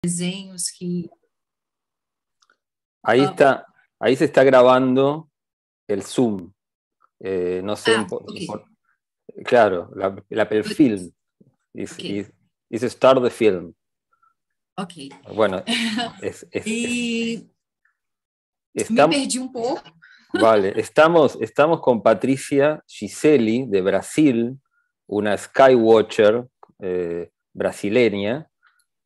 desenhos que... Ahí se está grabando el Zoom. No sé, okay. claro, el film. Is start the film. Ok. Bueno, me perdi um pouco. Vale, estamos con Patricia Giseli, de Brasil, una Skywatcher brasileña,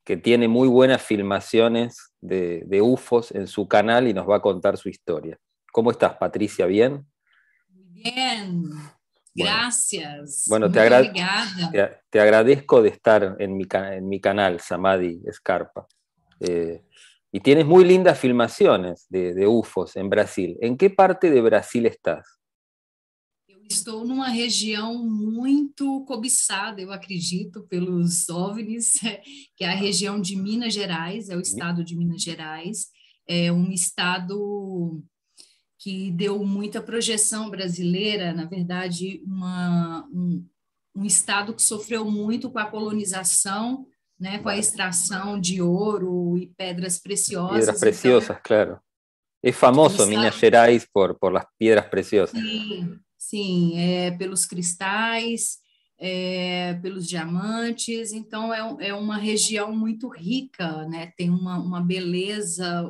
que tiene muy buenas filmaciones de UFOs en su canal y nos va a contar su historia. ¿Cómo estás, Patricia? ¿Bien? Muy bien, gracias. Bueno, Muito obrigada. Te agradezco de estar en mi canal, Samadhi Scarpa. Y tienes muy lindas filmaciones de UFOs en Brasil. ¿En qué parte de Brasil estás? Eu estou numa região muito cobiçada, eu acredito, pelos OVNIs, que é a região de Minas Gerais, é o estado de Minas Gerais. É um estado que deu muita projeção brasileira, na verdade, um estado que sofreu muito com a colonização, né, com a extração de ouro e pedras preciosas. Piedras preciosas, então, claro. Es famoso Minas Gerais por las piedras preciosas. Sim, pelos cristais, pelos diamantes, então é uma região muito rica, né? Tem uma beleza,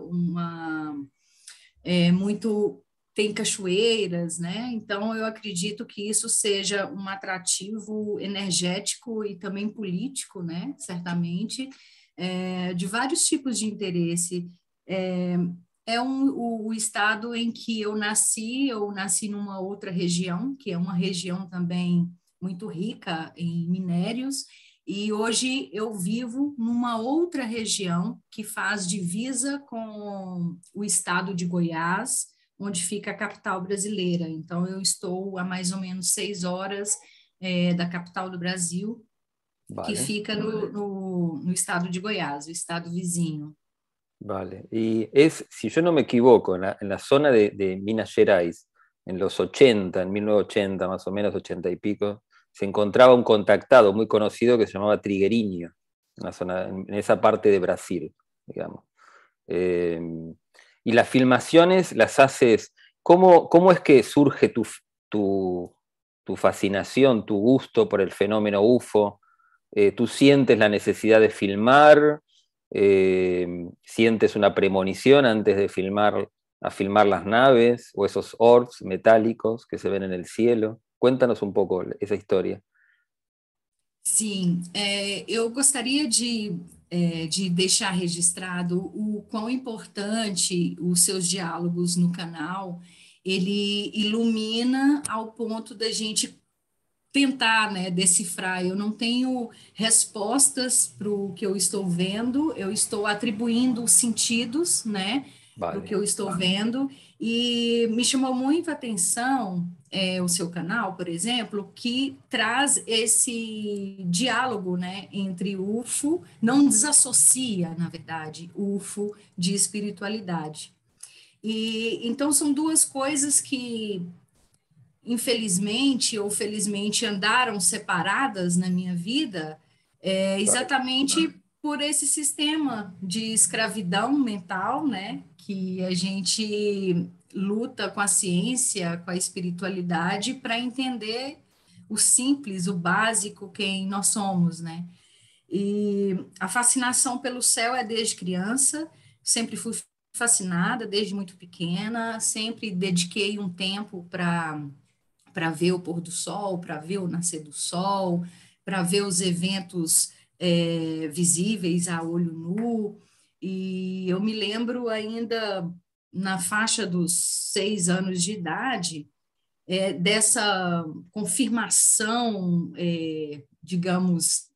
tem cachoeiras, né? Então eu acredito que isso seja um atrativo energético e também político, né? Certamente, de vários tipos de interesse. O estado em que eu nasci numa outra região, que é uma região também muito rica em minérios, e hoje eu vivo numa outra região que faz divisa com o estado de Goiás, onde fica a capital brasileira. Então, eu estou a mais ou menos 6 horas da capital do Brasil, que fica no estado de Goiás, o estado vizinho. Vale, y si yo no me equivoco, en la zona de Minas Gerais, en los 80, en 1980 más o menos, 80 y pico, se encontraba un contactado muy conocido que se llamaba Triguerinho, en esa parte de Brasil, digamos. Y las filmaciones las haces, ¿cómo es que surge tu fascinación, tu gusto por el fenómeno UFO? ¿Tú sientes la necesidad de filmar? ¿Sientes una premonición antes de filmar las naves o esos orbs metálicos que se ven en el cielo? Cuéntanos un poco esa historia. Sim, eu gostaria de deixar registrado o quão importante os seus diálogos no canal, ele ilumina ao ponto da gente tentar, né, decifrar. Eu não tenho respostas para o que eu estou vendo, eu estou atribuindo sentidos, né, para o que eu estou vendo, e me chamou muito a atenção o seu canal, por exemplo, que traz esse diálogo, né, entre UFO, não desassocia, na verdade, UFO de espiritualidade. E então são duas coisas que infelizmente ou felizmente andaram separadas na minha vida, exatamente por esse sistema de escravidão mental, né, que a gente luta com a ciência, com a espiritualidade para entender o simples, o básico, quem nós somos, né? E a fascinação pelo céu é desde criança, sempre fui fascinada desde muito pequena, sempre dediquei um tempo para ver o pôr do sol, para ver o nascer do sol, para ver os eventos visíveis a olho nu. E eu me lembro ainda, na faixa dos 6 anos de idade, dessa confirmação, digamos,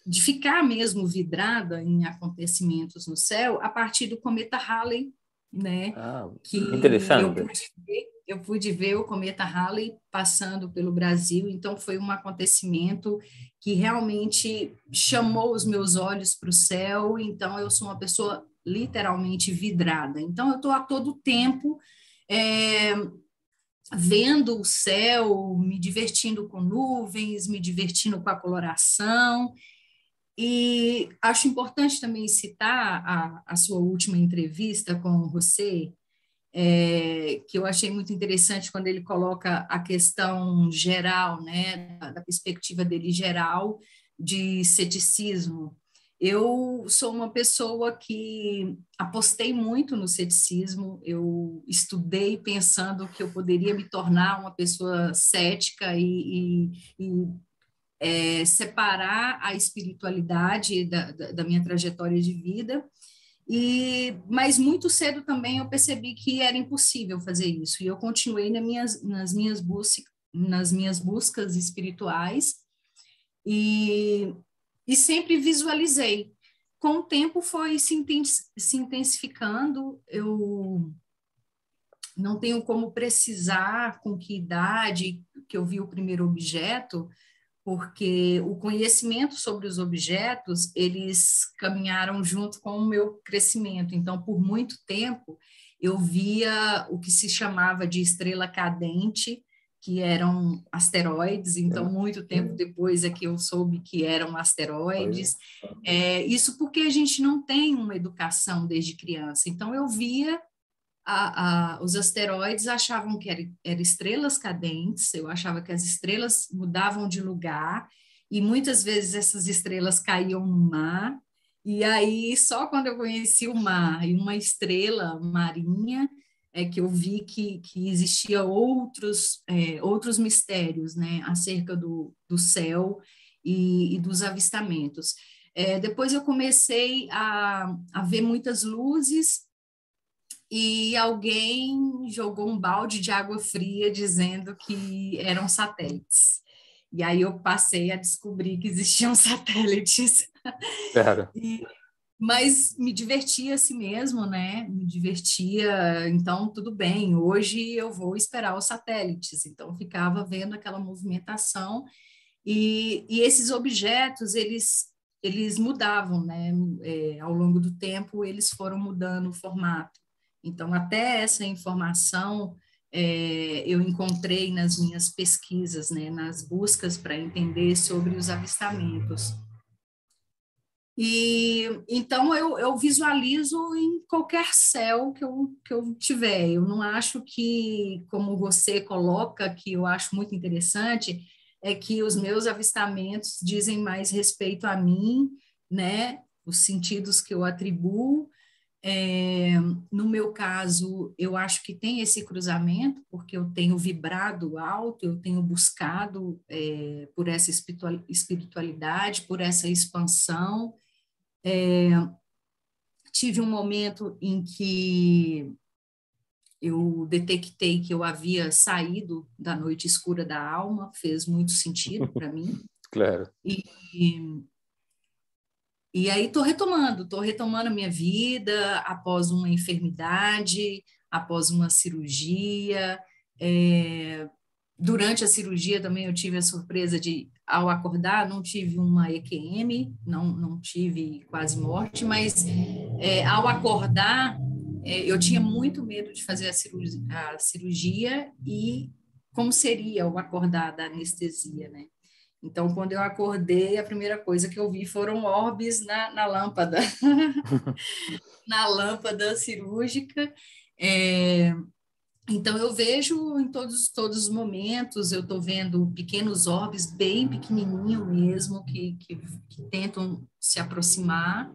de ficar mesmo vidrada em acontecimentos no céu, a partir do cometa Halley, né? Que interessante. Eu pude ver o cometa Halley passando pelo Brasil, então foi um acontecimento que realmente chamou os meus olhos para o céu, então eu sou uma pessoa literalmente vidrada. Então eu estou a todo tempo vendo o céu, me divertindo com nuvens, me divertindo com a coloração, E acho importante também citar a sua última entrevista com o José, que eu achei muito interessante quando ele coloca a questão geral, né, da perspectiva dele geral de ceticismo. Eu sou uma pessoa que apostei muito no ceticismo, eu estudei pensando que eu poderia me tornar uma pessoa cética e separar a espiritualidade da minha trajetória de vida. Mas muito cedo também eu percebi que era impossível fazer isso, e eu continuei nas minhas buscas espirituais, e, e sempre visualizei. Com o tempo foi se intensificando, eu não tenho como precisar com que idade que eu vi o primeiro objeto, porque o conhecimento sobre os objetos, eles caminharam junto com o meu crescimento. Então, por muito tempo, eu via o que se chamava de estrela cadente, que eram asteroides. Então, muito tempo depois é que eu soube que eram asteroides. Isso porque a gente não tem uma educação desde criança. Então, eu via os asteroides, achavam que eram estrelas cadentes, eu achava que as estrelas mudavam de lugar, e muitas vezes essas estrelas caíam no mar, e aí só quando eu conheci o mar e uma estrela marinha, é que eu vi que existia outros mistérios, né, acerca do céu e dos avistamentos. Depois eu comecei a ver muitas luzes, e alguém jogou um balde de água fria dizendo que eram satélites. E aí eu passei a descobrir que existiam satélites. Claro. Mas me divertia assim mesmo, né? Me divertia, então tudo bem. Hoje eu vou esperar os satélites. Então ficava vendo aquela movimentação, e esses objetos eles mudavam, né? Ao longo do tempo eles foram mudando o formato. Então, até essa informação eu encontrei nas minhas pesquisas, né, nas buscas para entender sobre os avistamentos. E então eu visualizo em qualquer céu que eu tiver. Eu não acho que, como você coloca, que eu acho muito interessante, é que os meus avistamentos dizem mais respeito a mim, né? Os sentidos que eu atribuo. No meu caso, eu acho que tem esse cruzamento, porque eu tenho vibrado alto, eu tenho buscado por essa espiritualidade, por essa expansão. Tive um momento em que eu detectei que eu havia saído da noite escura da alma, fez muito sentido para mim. Claro. E aí estou retomando a minha vida após uma enfermidade, após uma cirurgia. Durante a cirurgia também eu tive a surpresa de, ao acordar, não tive uma EQM, não tive quase morte, mas ao acordar, eu tinha muito medo de fazer a cirurgia e como seria o acordar da anestesia, né? Então, quando eu acordei, a primeira coisa que eu vi foram orbes na lâmpada, na lâmpada cirúrgica. Então, eu vejo em todos os momentos, eu estou vendo pequenos orbes bem pequenininho mesmo, que tentam se aproximar.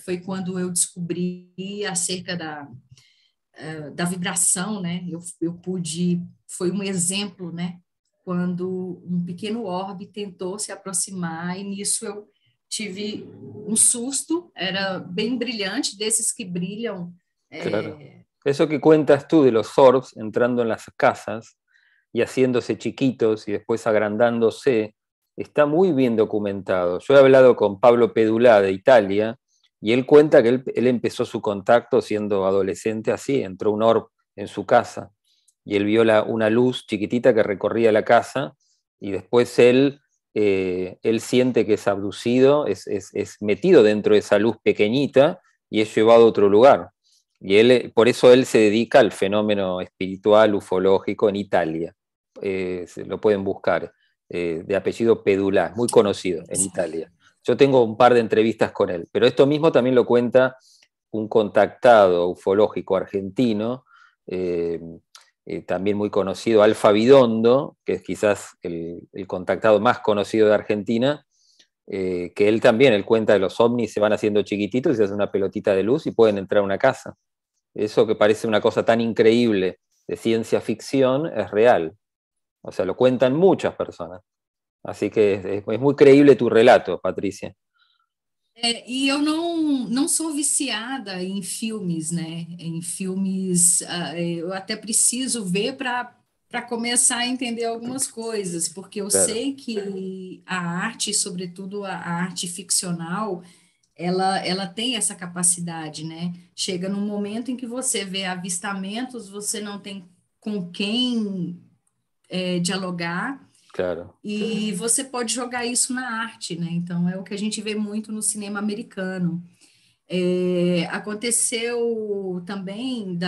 Foi quando eu descobri acerca da vibração, né? Eu pude, foi um exemplo, né? Quando um pequeno orbe tentou se aproximar, e nisso eu tive um susto, era bem brilhante, desses que brilham. Claro. Eso que cuentas tú de los orbs entrando en las casas y haciéndose chiquitos y después agrandándose, está muy bien documentado. Yo he hablado con Pablo Pedulá de Italia y él cuenta que él empezó su contacto siendo adolescente así, entró un orb en su casa y él vio una luz chiquitita que recorría la casa, y después él siente que es abducido, es metido dentro de esa luz pequeñita y es llevado a otro lugar. Y por eso él se dedica al fenómeno espiritual, ufológico en Italia. Lo pueden buscar, de apellido Pedulá, muy conocido en Italia. Yo tengo un par de entrevistas con él, pero esto mismo también lo cuenta un contactado ufológico argentino, también muy conocido, Alfa Bidondo, que es quizás el contactado más conocido de Argentina, que él cuenta de los ovnis se van haciendo chiquititos y se hace una pelotita de luz y pueden entrar a una casa. Eso que parece una cosa tan increíble de ciencia ficción es real. O sea, lo cuentan muchas personas. Así que es muy creíble tu relato, Patricia. E eu não sou viciada em filmes, né? Em filmes, eu até preciso ver para começar a entender algumas coisas, porque eu Claro. sei que a arte, sobretudo a arte ficcional, ela tem essa capacidade, né? Chega num momento em que você vê avistamentos, você não tem com quem dialogar, Claro. e você pode jogar isso na arte, né? Então, é o que a gente vê muito no cinema americano. Aconteceu também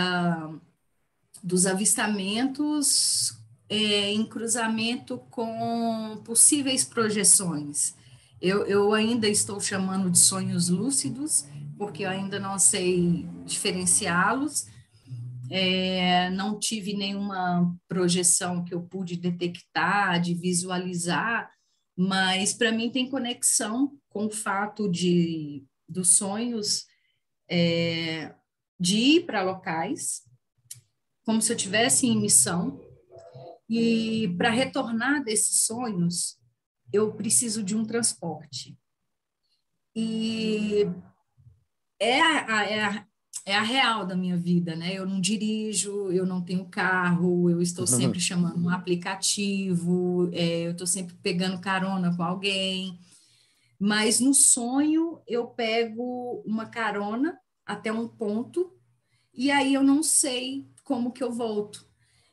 dos avistamentos em cruzamento com possíveis projeções. Eu ainda estou chamando de sonhos lúcidos, porque eu ainda não sei diferenciá-los. Não tive nenhuma projeção que eu pude detectar, de visualizar, mas para mim tem conexão com o fato dos sonhos de ir para locais, como se eu tivesse em missão, e para retornar desses sonhos, eu preciso de um transporte. E é a real da minha vida, né? Eu não dirijo, eu não tenho carro, eu estou sempre chamando um aplicativo, eu estou sempre pegando carona com alguém, mas no sonho eu pego uma carona até um ponto e aí eu não sei como que eu volto.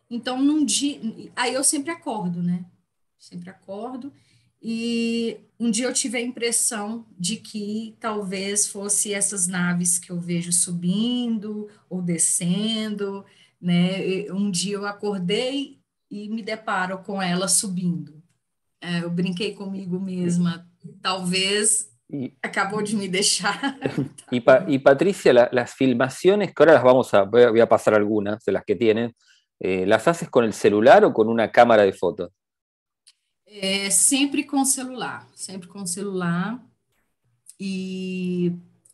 Então, num dia, aí eu sempre acordo, né? Sempre acordo. E um dia eu tive a impressão de que talvez fosse essas naves que eu vejo subindo ou descendo, né? Um dia eu acordei e me deparo com ela subindo. Eu brinquei comigo mesma, talvez acabó de me dejar. Y Patricia, las filmaciones, que ahora voy a pasar algunas de las que tienes, ¿las haces con el celular o con una cámara de fotos? Sempre com celular, e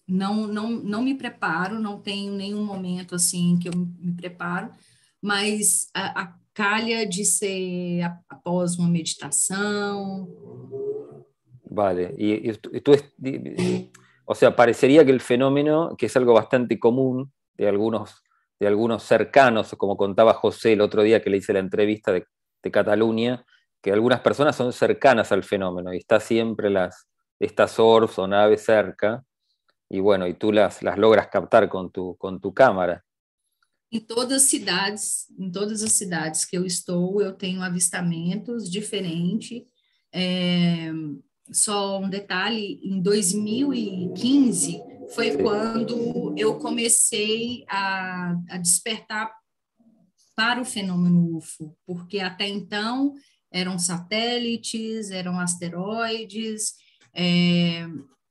não me preparo, não tenho nenhum momento assim que eu me preparo, mas a calha de ser após uma meditação. Vale, o sea, parecería que el fenómeno, que es algo bastante común de algunos cercanos, como contaba José el otro día que le hice la entrevista de Cataluña, que algunas personas son cercanas al fenómeno y está siempre estas orbs o naves cerca, y bueno, y tú las logras captar con tu cámara. Em todas as cidades que eu estou, eu tenho avistamentos diferentes. Só um detalhe, em 2015 foi quando eu comecei a despertar para o fenômeno UFO, porque até então eram satélites, eram asteroides,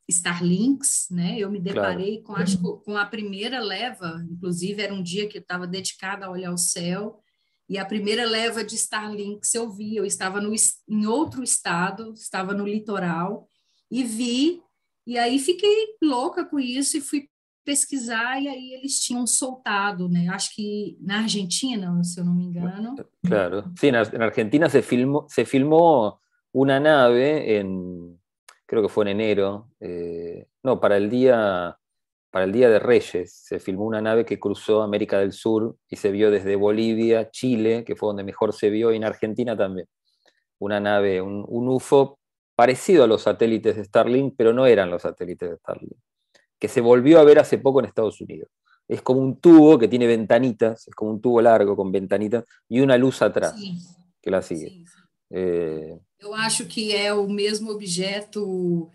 Starlinks, né? Eu me deparei com a primeira leva, inclusive era um dia que eu estava dedicada a olhar o céu, e a primeira leva de Starlinks eu vi, eu estava em outro estado, estava no litoral, e vi, e aí fiquei louca com isso e fui pesquisar, e aí eles tinham soltado, né? Acho que na Argentina, se eu não me engano. Claro, sí, en Argentina se filmó una nave creo que fue en enero, no, para el día de Reyes, se filmó una nave que cruzó América del Sur y se vio desde Bolivia, Chile, que fue donde mejor se vio, y en Argentina también. Una nave, un UFO parecido a los satélites de Starlink, pero no eran los satélites de Starlink, que se volvió a ver hace poco en Estados Unidos. Es como un tubo que tiene ventanitas, es como un tubo largo con ventanitas y una luz atrás que la sigue. Sim. Eu acho que é o mesmo objeto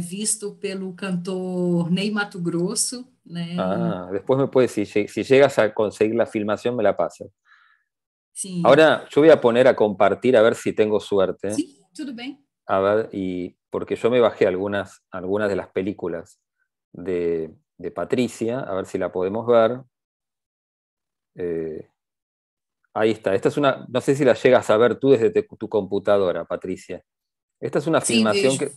visto pelo cantor Ney Matogrosso, né? Después me puedes, si llegas a conseguir la filmación, me la pasas. Sim. Ahora yo voy a poner a compartir a ver si tengo suerte. Sim, tudo bem. A ver, y porque yo me bajé algunas de las películas de Patricia, a ver si la podemos ver. Eh, ahí está. Esta es no sé si la llegas a ver tú desde tu computadora, Patricia. Esta es una Sim, filmación vejo.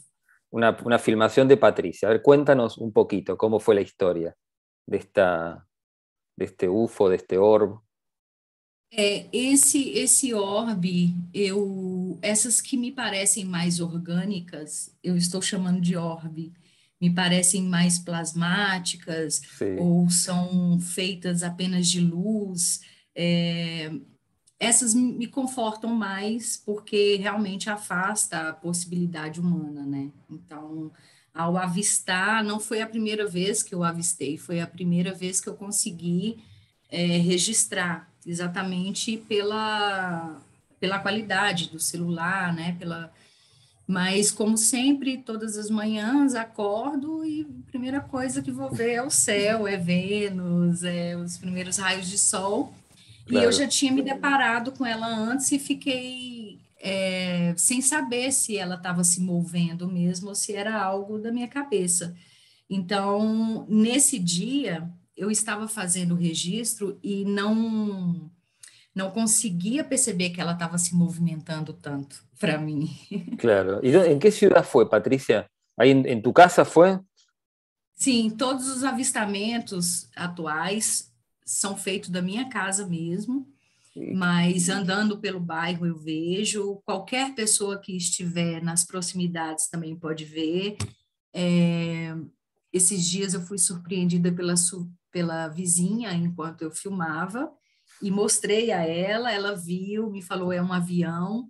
una filmación de Patricia. A ver, cuéntanos un poquito cómo fue la historia de de este UFO, de este orb. Esse orbe, essas que me parecem mais orgânicas, eu estou chamando de orbe, me parecem mais plasmáticas Sí, ou são feitas apenas de luz. é, Essas me confortam mais porque realmente afasta a possibilidade humana, né? Então, ao avistar, não foi a primeira vez que eu avistei, foi a primeira vez que eu consegui registrar, exatamente pela qualidade do celular, né? Mas, como sempre, todas as manhãs acordo e a primeira coisa que vou ver é o céu, é Vênus, é os primeiros raios de sol. E eu claro. já tinha me deparado com ela antes e fiquei sem saber se ela estava se movendo mesmo ou se era algo da minha cabeça. Então, nesse dia, eu estava fazendo o registro e não conseguia perceber que ela estava se movimentando tanto para mim. Claro. ¿Y en qué ciudad fue, Patricia? ¿Ahí en tu casa fue? Sim, todos os avistamentos atuais são feitos da minha casa mesmo. Y- Mas andando pelo bairro eu vejo, qualquer pessoa que estiver nas proximidades também pode ver. É, Esses dias eu fui surpreendida pela vizinha enquanto eu filmava e mostrei a ela, ela viu, me falou é um avião.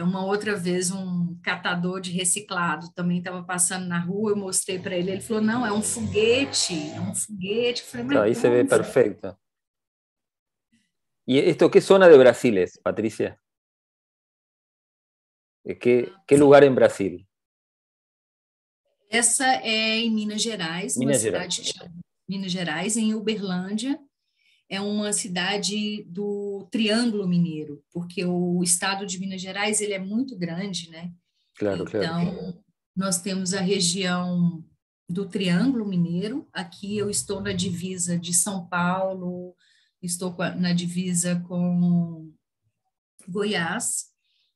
Uma outra vez um catador de reciclado também estava passando na rua, eu mostrei para ele, ele falou não, é um foguete, é um foguete. Eu falei, Claro, mas ahí de se ve onde? perfecto. ¿Y esto qué zona de Brasil es, Patricia? ¿Qué lugar en Brasil? Essa é em Minas Gerais, numa Minas Gerais. cidade que chama Minas Gerais, em Uberlândia. É uma cidade do Triângulo Mineiro, porque o estado de Minas Gerais ele é muito grande, né? Claro, claro. Então, nós temos a região do Triângulo Mineiro. Aqui eu estou na divisa de São Paulo, estou na divisa com Goiás,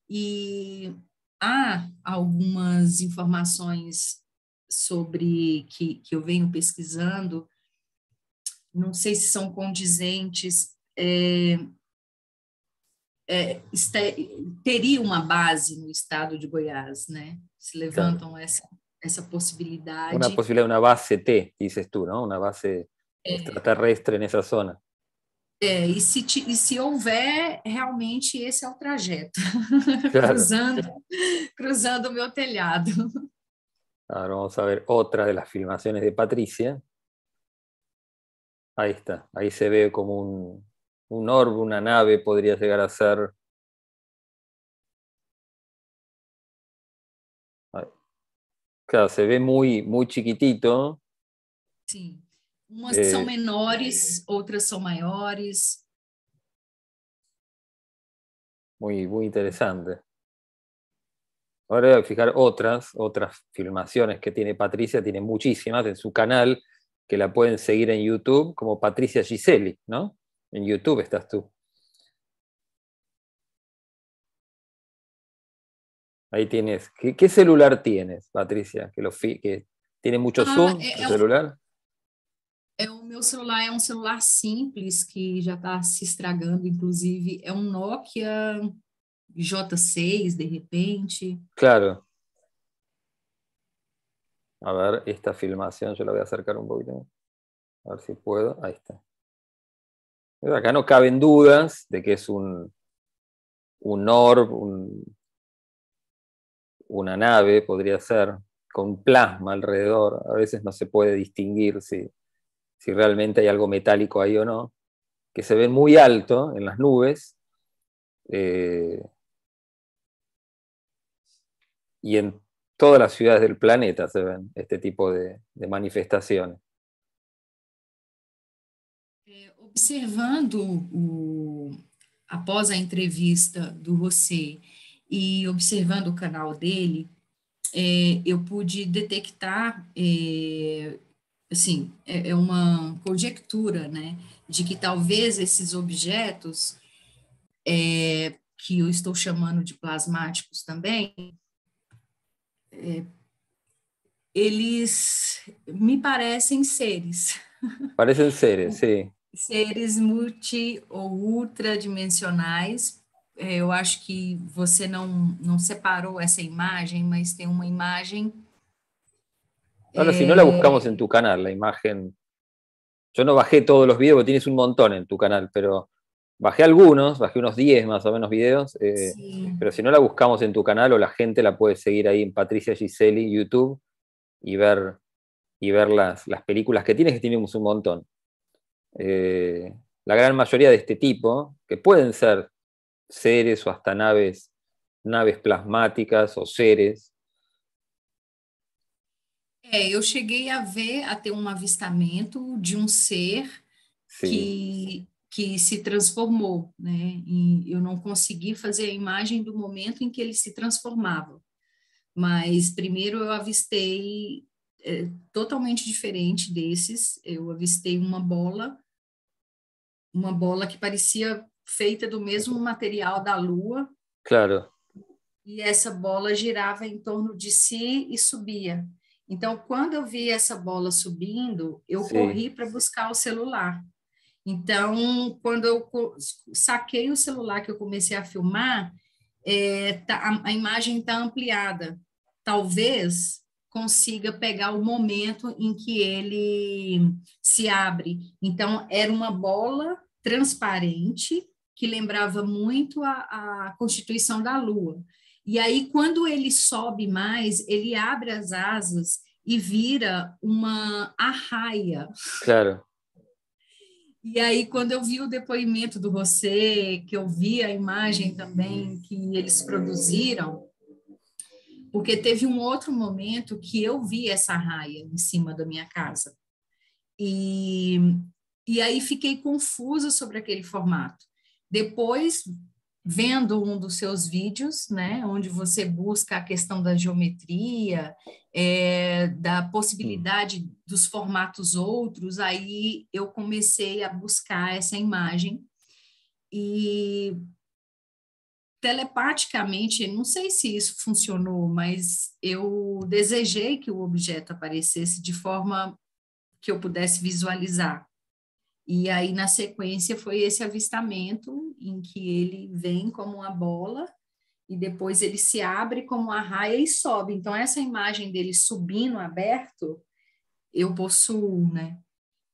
e há algumas informações sobre que eu venho pesquisando, não sei se são condizentes, teria uma base no estado de Goiás, né? Se Claro. levantam essa Una possibilidade. posibilidad, una base T, dices tú, ¿no? Una base extraterrestre en esa zona. E se houver, realmente esse é o trajeto, Claro. cruzando o meu telhado. Ahora vamos a ver otra de las filmaciones de Patricia. Ahí está, ahí se ve como un orbe, una nave podría llegar a ser. Ahí. Claro, se ve muy chiquitito. Sim, umas são eh, menores, outras são maiores. muy interesante. Ahora voy a fijar otras filmaciones que tiene Patricia, tiene muchísimas en su canal, que la pueden seguir en YouTube como Patricia Giseli, ¿no? En YouTube estás tú. Ahí tienes. ¿Qué celular tienes, Patricia? Que tiene mucho Ah, zoom el celular. o meu celular é um celular simples que já está se estragando, inclusive é um Nokia J6, de repente. Claro. A ver, esta filmación yo la voy a acercar un poquito. A ver si puedo. Ahí está. Acá no caben dudas de que es un orb, una nave, podría ser, con plasma alrededor. A veces no se puede distinguir si realmente hay algo metálico ahí o no. Que se ven muy alto en las nubes. Y en todas las ciudades del planeta se ven este tipo de manifestaciones. Observando após a entrevista do José e observando o canal dele, eu pude detectar, assim, é uma conjectura, né, de que talvez esses objetos, que eu estou chamando de plasmáticos também, eles me parecem seres, Parecen seres, sí. seres multi ou ultradimensionais. Eu acho que você não separou essa imagem, mas tem uma imagem. Ahora, si no la buscamos en tu canal, la imagen. Yo no bajé todos los videos, porque tienes un montón en tu canal, pero bajé algunos, bajé unos 10 más o menos videos, Sim. pero si no la buscamos en tu canal o la gente la puede seguir ahí en Patricia Giseli, YouTube, y ver las películas que tienes, que tenemos un montón. La gran mayoría de este tipo, que pueden ser seres o hasta naves plasmáticas o seres. Eu cheguei a ter um avistamento de um ser Sí, que se transformou, né? E eu não consegui fazer a imagem do momento em que ele se transformava, mas primeiro eu avistei totalmente diferente desses. Eu avistei uma bola que parecia feita do mesmo material da Lua, claro, e essa bola girava em torno de si e subia. Então, quando eu vi essa bola subindo, eu sí, corri para buscar o celular. Então, quando eu saquei o celular, que eu comecei a filmar, a imagem está ampliada. Talvez consiga pegar o momento em que ele se abre. Então, era uma bola transparente que lembrava muito a constituição da Lua. E aí, quando ele sobe mais, ele abre as asas e vira uma arraia. claro. E aí, quando eu vi o depoimento do você, que eu vi a imagem também que eles produziram, porque teve um outro momento que eu vi essa raia em cima da minha casa. E, e aí fiquei confusa sobre aquele formato. Depois, vendo um dos seus vídeos, né, onde você busca a questão da geometria, da Mm. possibilidade dos formatos outros, aí eu comecei a buscar essa imagem e telepaticamente, não sei se isso funcionou, mas eu desejei que o objeto aparecesse de forma que eu pudesse visualizar. E aí, na sequência, foi esse avistamento em que ele vem como uma bola e depois ele se abre como uma raia e sobe. Então, essa imagem dele subindo aberto, eu possuo, né?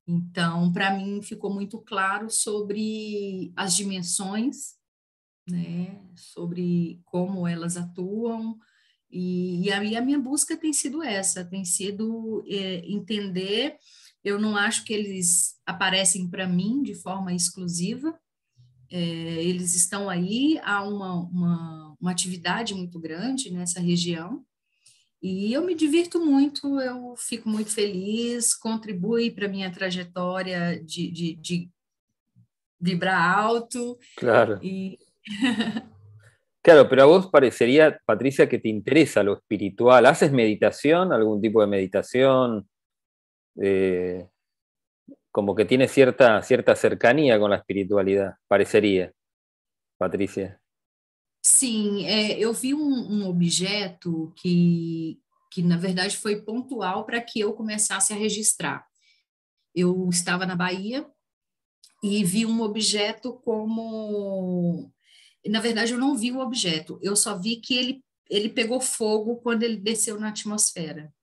Então, para mim, ficou muito claro sobre as dimensões, né? Sobre como elas atuam. E aí a minha busca tem sido essa, tem sido entender. Eu não acho que eles aparecem para mim de forma exclusiva, eles estão aí, há uma atividade muito grande nessa região, e eu me divirto muito, eu fico muito feliz, contribui para a minha trajetória de vibrar alto, Claro. e Claro, pero a vos parecería, Patricia, que te interesa lo espiritual. ¿Haces meditación, algún tipo de meditación? Eh, Como que tiene cierta cercanía con la espiritualidad, parecería, Patricia. sim, eu vi um objeto que, na verdade, foi pontual para que eu começasse a registrar. Eu estava na Bahia e vi um objeto como. Na verdade, eu não vi o objeto, eu só vi que ele pegou fogo quando ele desceu na atmosfera,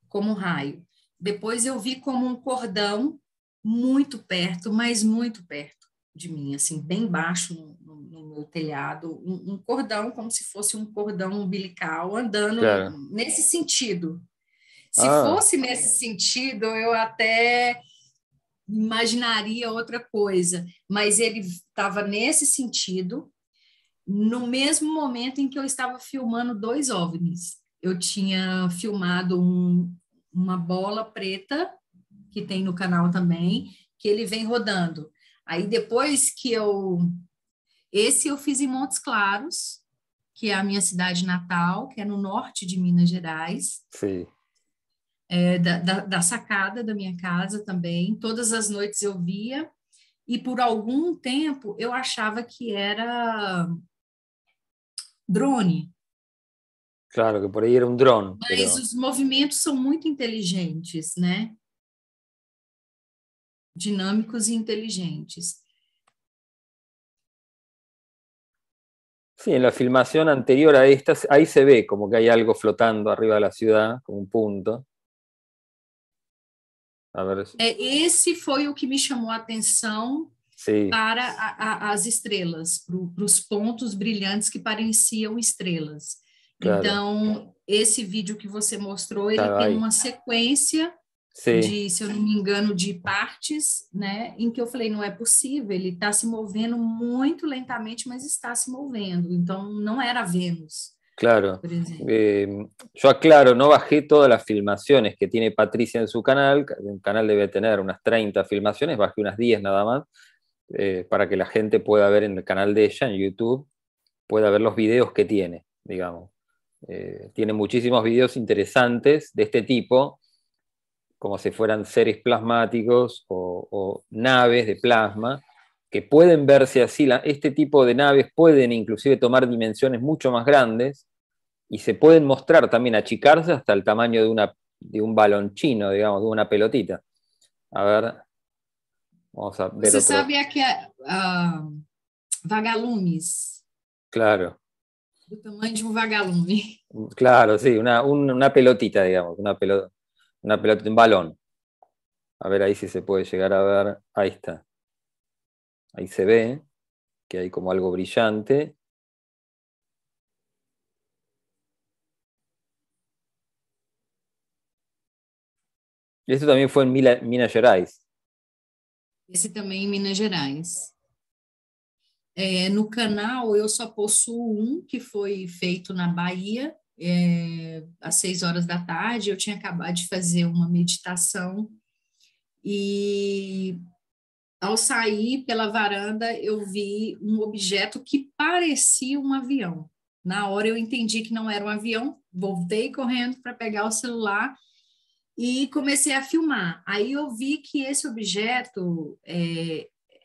como um raio. Depois eu vi como um cordão muito perto, mas muito perto de mim, assim, bem baixo no meu telhado, um cordão como se fosse um cordão umbilical andando Claro. nesse sentido. Se Ah, fosse nesse sentido, eu até imaginaria outra coisa, mas ele estava nesse sentido, no mesmo momento em que eu estava filmando dois OVNIs. Eu tinha filmado uma bola preta, que tem no canal também, que ele vem rodando. Aí depois Esse eu fiz em Montes Claros, que é a minha cidade natal, que é no norte de Minas Gerais, Sí, da sacada da minha casa também. Todas as noites eu via, e por algum tempo eu achava que era drone, claro que por ahí era un dron, mas pero os movimentos são muito inteligentes, né? Dinâmicos e inteligentes. sí, en la filmación anterior a esta, ahí se ve como que hay algo flotando arriba de la ciudad, como un punto. A ver, Esse foi o que me chamou a atenção sí, para as estrelas, para os pontos brilhantes que pareciam estrelas. claro, Então, esse vídeo que você mostrou, ele claro, tem ahí. uma sequência Sí, de, se eu não me engano, de partes, né, em que eu falei, não é possível, ele está se movendo muito lentamente, mas está se movendo. Então, não era Vênus, claro. por exemplo. Yo aclaro, no bajé todas las filmaciones que tiene Patricia en su canal. Un canal debe tener unas 30 filmaciones, bajé unas 10 nada más, para que la gente pueda ver en el canal de ella, en YouTube, pueda ver los videos que tiene, digamos. Tiene muchísimos videos interesantes de este tipo, como si fueran seres plasmáticos o naves de plasma, que pueden verse así. Este tipo de naves pueden inclusive tomar dimensiones mucho más grandes y se pueden mostrar también achicarse hasta el tamaño de un balonchino, digamos, de una pelotita. A ver, vamos a ver Você otro. sabe aqui vagalumes, Claro, do tamanho de um vagalume. claro, sí, una pelotita, digamos, una pelotita, un balón. A ver ahí si se puede llegar a ver. Ahí está. Ahí se ve que hay como algo brillante. Y esto también fue en Minas Gerais. Esse também em Minas Gerais. No canal, eu só possuo um que foi feito na Bahia, às 6 horas da tarde. Eu tinha acabado de fazer uma meditação e, ao sair pela varanda, eu vi um objeto que parecia um avião. Na hora eu entendi que não era um avião, voltei correndo para pegar o celular e comecei a filmar. Aí eu vi que esse objeto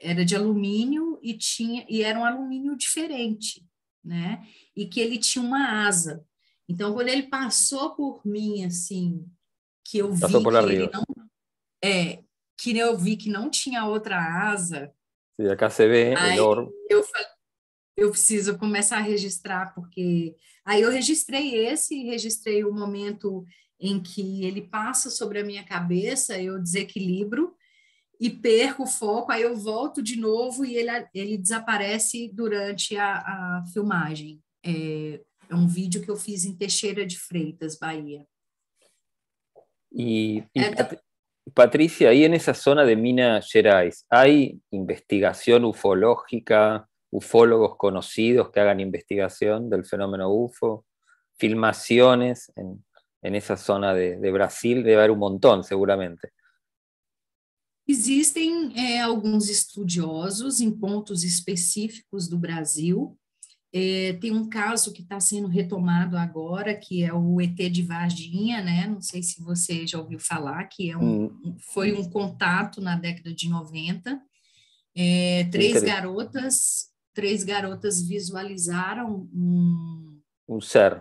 era de alumínio e era um alumínio diferente, né? E que ele tinha uma asa. Então, quando ele passou por mim, assim, que eu Pasó vi por que ele arriba. não que eu vi que não tinha outra asa, Sí, acá se ve el aí orbe. eu falei, eu preciso começar a registrar, porque aí eu registrei o momento em que ele passa sobre a minha cabeça, eu desequilibro e perco o foco, aí eu volto de novo e ele desaparece durante a filmagem. É um vídeo que eu fiz em Teixeira de Freitas, Bahia. Y É, Patricia, ahí en esa zona de Minas Gerais, ¿hay investigación ufológica, ufólogos conocidos que hagan investigación del fenómeno UFO? ¿Filmaciones en esa zona de Brasil? Debe haber un montón, seguramente. existem alguns estudiosos em pontos específicos do Brasil. Tem um caso que está sendo retomado agora, que é o ET de Varginha, né? Não sei se você já ouviu falar, que foi um contato na década de 90. Três garotas visualizaram Un ser.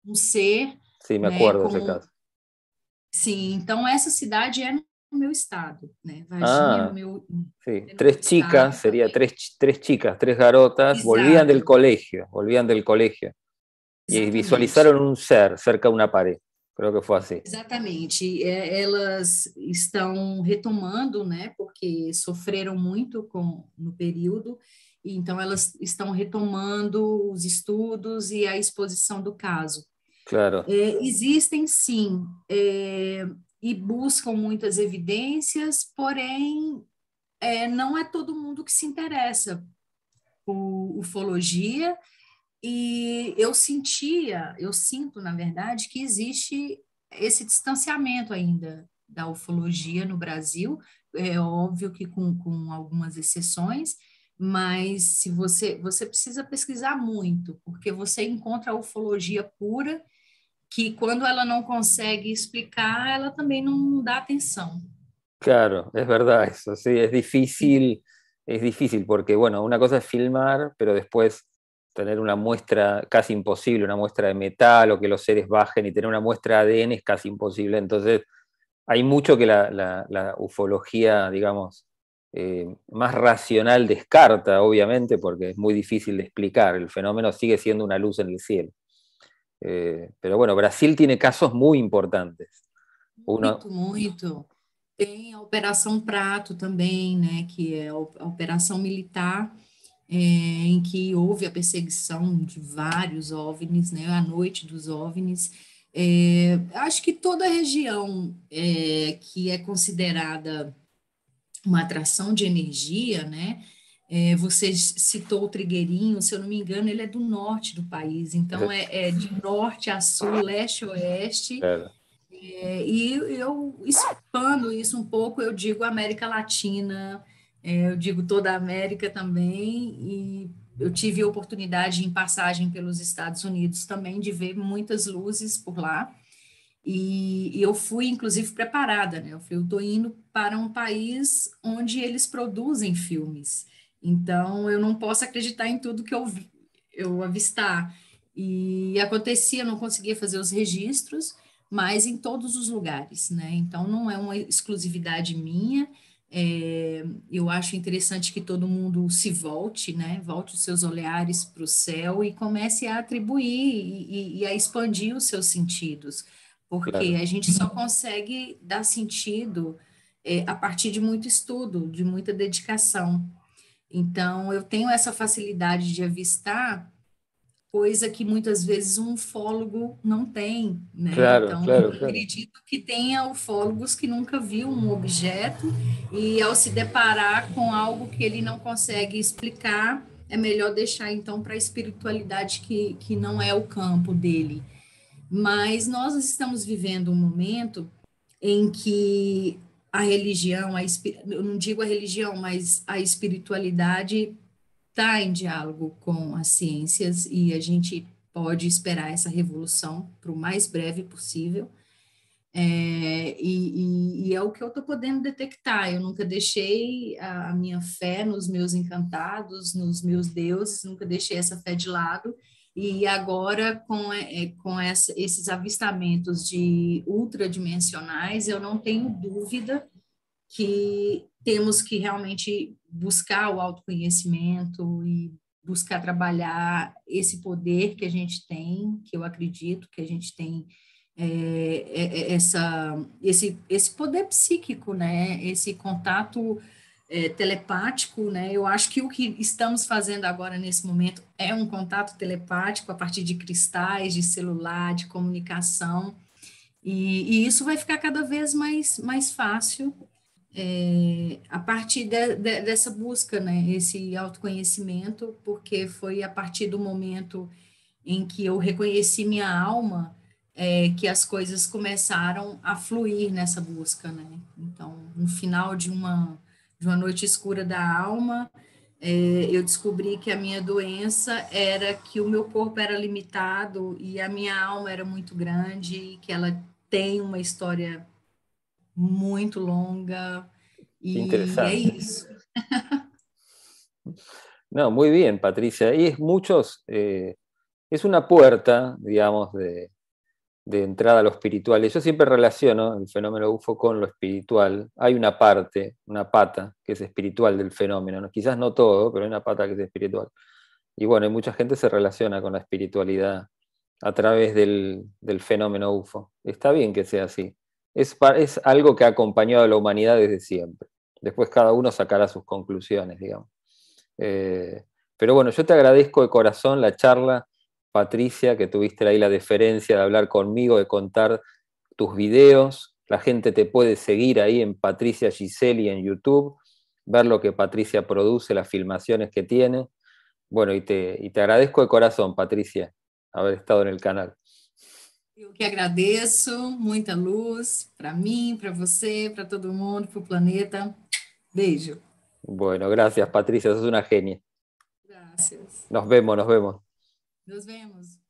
um ser, Sí, me né? acuerdo de ese caso. Sim, então essa cidade é no meu estado, né? Varginha Ah, sí. é no meu Tres estado chicas, sería também. tres chicas, tres garotas, Exato, volvían del colegio y exatamente. visualizaron un ser cerca de una pared. Creo que fue así. Exatamente. Elas estão retomando, né, porque sofreram muito no período, e então elas estão retomando os estudos e a exposição do caso. Claro, Existem, sim, e buscam muitas evidências, porém, não é todo mundo que se interessa por ufologia, e eu sinto, na verdade, que existe esse distanciamento ainda da ufologia no Brasil, é óbvio que com algumas exceções, mas se você precisa pesquisar muito, porque você encontra a ufologia pura, que quando ela não consegue explicar, ela também não dá atenção. Claro, es verdad eso, sí, es difícil porque, bueno, una cosa es filmar, pero después tener una muestra casi imposible, una muestra de metal o que los seres bajen y tener una muestra de ADN es casi imposible. Entonces, hay mucho que la ufología, digamos, más racional descarta, obviamente, porque es muy difícil de explicar. El fenómeno sigue siendo una luz en el cielo. Pero bueno, Brasil tiene casos muy importantes. Uno, Muito, muito. Tem a Operação Prato também, né, que é a operação militar, em que houve a perseguição de vários OVNIs, né, a noite dos OVNIs. Acho que toda a região que é considerada uma atração de energia, né? Você citou o Trigueirinho, se eu não me engano, ele é do norte do país, então é de norte a sul, leste a oeste, claro, e eu expando isso um pouco, eu digo América Latina, eu digo toda a América também, e eu tive a oportunidade em passagem pelos Estados Unidos também de ver muitas luzes por lá, e eu fui, inclusive, preparada, né? Eu estou indo para um país onde eles produzem filmes. Então, eu não posso acreditar em tudo que eu avistar. E acontecia, eu não conseguia fazer os registros, mas em todos os lugares, né? Então, não é uma exclusividade minha. Eu acho interessante que todo mundo se volte, né? Volte os seus olhares para o céu e comece a atribuir e a expandir os seus sentidos, porque claro. a gente só consegue dar sentido a partir de muito estudo, de muita dedicação. Então, eu tenho essa facilidade de avistar, coisa que muitas vezes um ufólogo não tem, né? Claro, Então, claro, eu claro. acredito que tenha ufólogos que nunca viu um objeto e ao se deparar com algo que ele não consegue explicar, é melhor deixar então para a espiritualidade que não é o campo dele. Mas nós estamos vivendo um momento em que a religião, eu não digo a religião, mas a espiritualidade está em diálogo com as ciências e a gente pode esperar essa revolução para o mais breve possível. E é o que eu estou podendo detectar. Eu nunca deixei a minha fé nos meus encantados, nos meus deuses, nunca deixei essa fé de lado. E agora, esses avistamentos de ultradimensionais, eu não tenho dúvida que temos que realmente buscar o autoconhecimento e buscar trabalhar esse poder que a gente tem, que eu acredito que a gente tem esse poder psíquico, né? Esse contato telepático, né? Eu acho que o que estamos fazendo agora nesse momento é um contato telepático a partir de cristais, de celular, de comunicação, e isso vai ficar cada vez mais fácil a partir dessa busca, né? Esse autoconhecimento, porque foi a partir do momento em que eu reconheci minha alma, que as coisas começaram a fluir nessa busca, né? Então, no final de uma noite escura da alma, eu descobri que a minha doença era que o meu corpo era limitado e a minha alma era muito grande, e que ela tem uma história muito longa, e é Interesante. isso. No, muy bien, Patricia. Y es una puerta, digamos, de entrada a lo espiritual. Y yo siempre relaciono el fenómeno UFO con lo espiritual. Hay una parte, una pata que es espiritual del fenómeno, ¿no? Quizás no todo, pero hay una pata que es espiritual. Y bueno, mucha gente se relaciona con la espiritualidad a través del fenómeno UFO. Está bien que sea así. Es algo que ha acompañado a la humanidad desde siempre. Después cada uno sacará sus conclusiones, digamos. Pero bueno, yo te agradezco de corazón la charla, Patricia, que tuviste ahí la deferencia de hablar conmigo, de contar tus videos. La gente te puede seguir ahí en Patricia Giseli en YouTube, ver lo que Patricia produce, las filmaciones que tiene. Bueno, y te agradezco de corazón, Patricia, haber estado en el canal. Eu que agradeço, muita luz para mim, para você, para todo mundo, para o planeta. Beijo. Bueno, gracias Patricia, sos una genia. Gracias. Nos vemos, nos vemos. Nos vemos.